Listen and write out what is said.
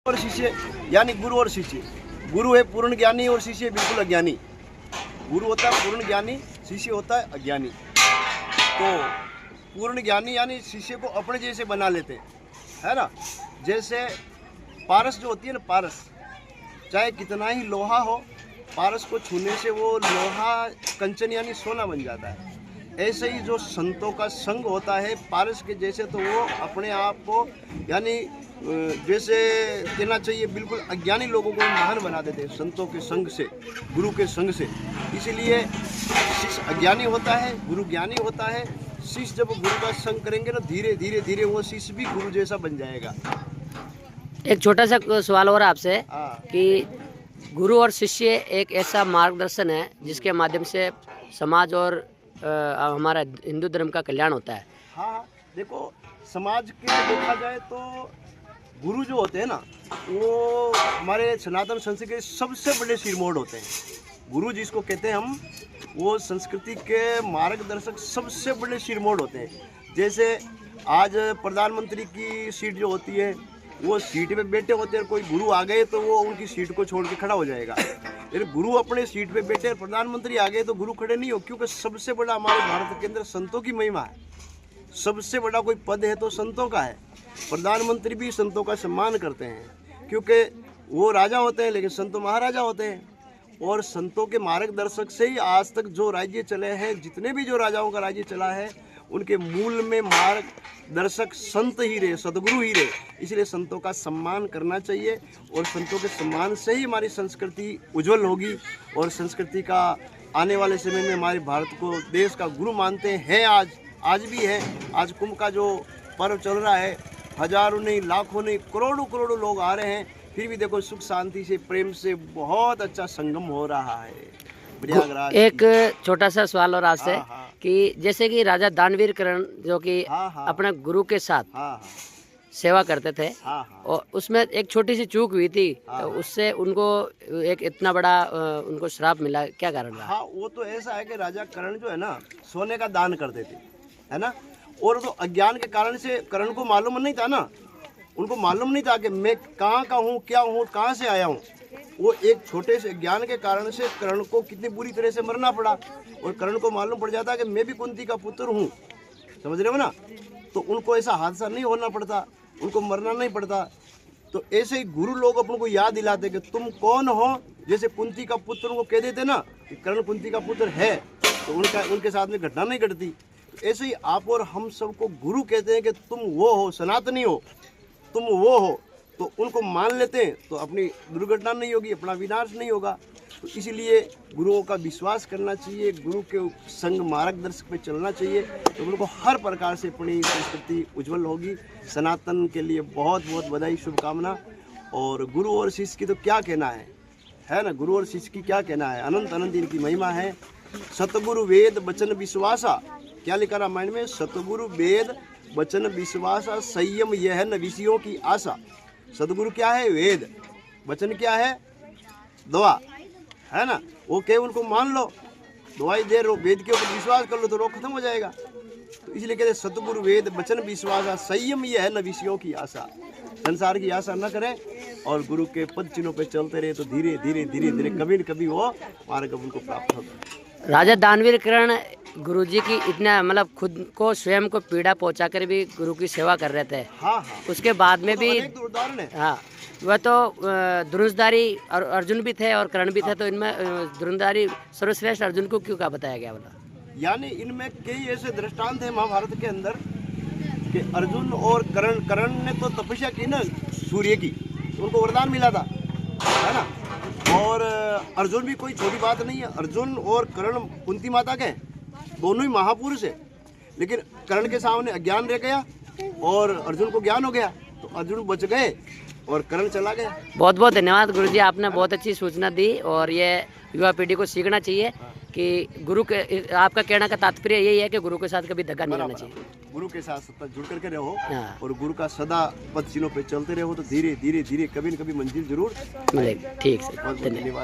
और शिष्य यानी गुरु और शिष्य। गुरु है पूर्ण ज्ञानी और शिष्य बिल्कुल अज्ञानी। गुरु होता है पूर्ण ज्ञानी, शिष्य होता है अज्ञानी। तो पूर्ण ज्ञानी यानी शिष्य को अपने जैसे बना लेते है ना। जैसे पारस जो होती है ना, पारस चाहे कितना ही लोहा हो, पारस को छूने से वो लोहा कंचन यानी सोना बन जाता है। ऐसे ही जो संतों का संग होता है पारस के जैसे, तो वो अपने आप को यानी जैसे कहना चाहिए बिल्कुल अज्ञानी लोगों को महान बना देते हैं संतों के संग से, गुरु के संग से। इसीलिए शिष्य अज्ञानी होता है, गुरु ज्ञानी होता है। शिष्य जब गुरु का संग करेंगे ना, धीरे धीरे धीरे वो शिष्य भी गुरु जैसा बन जाएगा। एक छोटा सा सवाल और आपसे कि गुरु और शिष्य एक ऐसा मार्गदर्शन है जिसके माध्यम से समाज और हमारा हिंदू धर्म का कल्याण होता है। हाँ, देखो समाज के देखा जाए तो गुरु जो होते हैं ना, वो हमारे सनातन संस्कृति के सबसे बड़े सिरमौर होते हैं। गुरु जिसको कहते हैं हम, वो संस्कृति के मार्गदर्शक सबसे बड़े सिरमौर होते हैं। जैसे आज प्रधानमंत्री की सीट जो होती है, वो सीट पे बैठे होते हैं, कोई गुरु आ गए तो वो उनकी सीट को छोड़ के खड़ा हो जाएगा। लेकिन गुरु अपने सीट पे बैठे, प्रधानमंत्री आ गए तो गुरु खड़े नहीं हो, क्योंकि सबसे बड़ा हमारे भारत के अंदर संतों की महिमा है। सबसे बड़ा कोई पद है तो संतों का है। प्रधानमंत्री भी संतों का सम्मान करते हैं, क्योंकि वो राजा होते हैं लेकिन संत महाराजा होते हैं। और संतों के मार्गदर्शक से ही आज तक जो राज्य चले हैं, जितने भी जो राजाओं का राज्य चला है, उनके मूल में मार्गदर्शक संत ही रहे, सदगुरु ही रहे। इसलिए संतों का सम्मान करना चाहिए, और संतों के सम्मान से ही हमारी संस्कृति उज्जवल होगी। और संस्कृति का आने वाले समय में हमारे भारत को देश का गुरु मानते हैं, आज भी है। आज कुंभ का जो पर्व चल रहा है, हजारों नहीं, लाखों नहीं, करोड़ों करोड़ों लोग आ रहे हैं, फिर भी देखो सुख शांति से, प्रेम से बहुत अच्छा संगम हो रहा है प्रयागराज। एक छोटा सा सवाल और आपसे कि जैसे कि राजा दानवीर कर्ण जो कि अपने गुरु के साथ सेवा करते थे, और उसमें एक छोटी सी चूक हुई थी, तो उससे उनको एक इतना बड़ा उनको श्राप मिला, क्या कारण रहा? हाँ, वो तो ऐसा है कि राजा कर्ण जो है ना, सोने का दान करते थे, है ना। और तो अज्ञान के कारण से कर्ण को मालूम नहीं था ना, उनको मालूम नहीं था कि मैं कहाँ का हूँ, क्या हूँ, कहाँ से आया हूँ। वो एक छोटे से ज्ञान के कारण से कर्ण को कितनी बुरी तरह से मरना पड़ा। और कर्ण को मालूम पड़ जाता कि मैं भी कुंती का पुत्र हूँ, समझ रहे हो ना, तो उनको ऐसा हादसा नहीं होना पड़ता, उनको मरना नहीं पड़ता। तो ऐसे ही गुरु लोग अपन को याद दिलाते कि तुम कौन हो। जैसे कुंती का पुत्र उनको कह देते ना कि कर्ण कुंती का पुत्र है, तो उनके साथ में घटना नहीं घटती। ऐसे ही आप और हम सबको गुरु कहते हैं कि तुम वो हो, सनातनी हो, तुम वो हो, तो उनको मान लेते हैं तो अपनी दुर्घटना नहीं होगी, अपना विनाश नहीं होगा। तो इसीलिए गुरुओं का विश्वास करना चाहिए, गुरु के संग मार्गदर्शक पे चलना चाहिए, तो उनको हर प्रकार से अपनी संस्कृति उज्जवल होगी। सनातन के लिए बहुत बहुत बधाई, शुभकामना। और गुरु और शिष्य की तो क्या कहना है ना, गुरु और शिष्य की क्या कहना है, अनंत अनंत इनकी महिमा है। सतगुरु वेद वचन विश्वासा, क्या लिखा रामायण में, सतगुरु वेद वचन विश्वासा, संयम यह न विषयों की आशा। सदगुरु क्या है? वेद। वचन क्या है? दुआ, है ना। वो कहे उनको मान लो, दुआई दे रो, वेद के ऊपर विश्वास कर लो तो रोग खत्म हो जाएगा। तो इसलिए कहते सतगुरु वेद वचन विश्वासा, संयम यह है न विषयों की आशा। संसार की आशा न करें और गुरु के पद चिन्हों पे चलते रहे, तो धीरे धीरे धीरे धीरे कभी न कभी वो मार्ग उनको प्राप्त होगा। राजा दानवीर कर्ण गुरु जी की इतना मतलब खुद को स्वयं को पीड़ा पहुंचा कर भी गुरु की सेवा कर रहे थे। हाँ। उसके बाद में भी उदाहरण है। हाँ, वह तो धनुषधारी और अर्जुन भी थे और कर्ण भी थे, तो इनमें धनुषधारी सर्वश्रेष्ठ अर्जुन को क्यों का बताया गया बोला? यानी इनमें कई ऐसे दृष्टांत हैं महाभारत के अंदर कि अर्जुन और कर्ण ने तो तपस्या की ना सूर्य की, तो उनको वरदान मिला था, है ना। और अर्जुन भी कोई छोटी बात नहीं है। अर्जुन और कर्ण कुंती माता के दोनों ही महापुरुष है, लेकिन कर्ण के सामने अज्ञान रह गया और अर्जुन को ज्ञान हो गया, तो अर्जुन बच गए और कर्ण चला गया। बहुत बहुत धन्यवाद गुरु जी, आपने बहुत अच्छी सूचना दी। और ये युवा पीढ़ी को सीखना चाहिए कि गुरु के, आपका कहने का तात्पर्य यही है कि गुरु के साथ कभी धक्का नहीं रहना चाहिए, गुरु के साथ सतत जुड़ करके रहो और गुरु का सदा पद चिन्हों पे चलते रहो, तो धीरे धीरे धीरे कभी न कभी मंजिल जरूर मिलेगी। ठीक है, धन्यवाद।